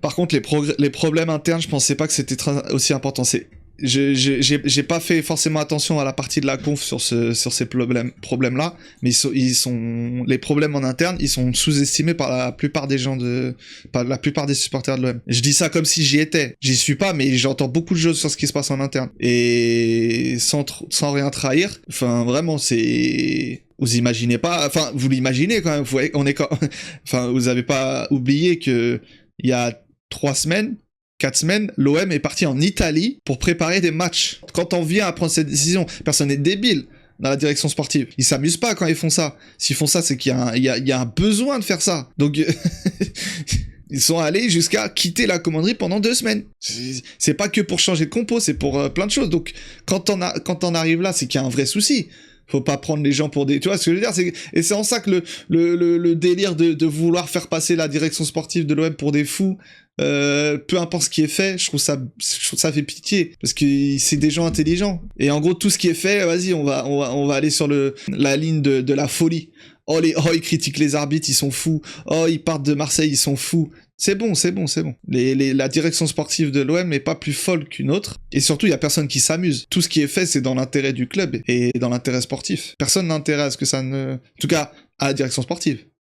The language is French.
Par contre, les problèmes internes, je pensais pas que c'était aussi important. J'ai pas fait forcément attention à la partie de la conf sur ces problèmes-là, mais les problèmes en interne, ils sont sous-estimés par la plupart des par la plupart des supporters de l'OM. Je dis ça comme si j'y étais. J'y suis pas, mais j'entends beaucoup de choses sur ce qui se passe en interne. Et sans rien trahir, enfin, vraiment, vous imaginez pas, enfin, vous l'imaginez quand même, enfin, vous avez pas oublié que il y a 3 semaines, 4 semaines, l'OM est parti en Italie pour préparer des matchs. Quand on vient à prendre cette décision, personne n'est débile dans la direction sportive. Ils s'amusent pas quand ils font ça. S'ils font ça, c'est qu'il y a un besoin de faire ça. Donc, ils sont allés jusqu'à quitter la commanderie pendant 2 semaines. C'est pas que pour changer de compo, c'est pour plein de choses. Donc, quand on arrive là, c'est qu'il y a un vrai souci. Faut pas prendre les gens pour des... Tu vois ce que je veux dire, et c'est en ça que le délire de vouloir faire passer la direction sportive de l'OM pour des fous, peu importe ce qui est fait, je trouve ça fait pitié, parce que c'est des gens intelligents. Et en gros, tout ce qui est fait, vas-y, on va aller sur la ligne de la folie. Oh, ils critiquent les arbitres, ils sont fous. Oh, ils partent de Marseille, ils sont fous. C'est bon. La direction sportive de l'OM n'est pas plus folle qu'une autre. Et surtout, il y a personne qui s'amuse. Tout ce qui est fait, c'est dans l'intérêt du club et dans l'intérêt sportif. Personne n'intéresse que ça ne... En tout cas, à la direction sportive.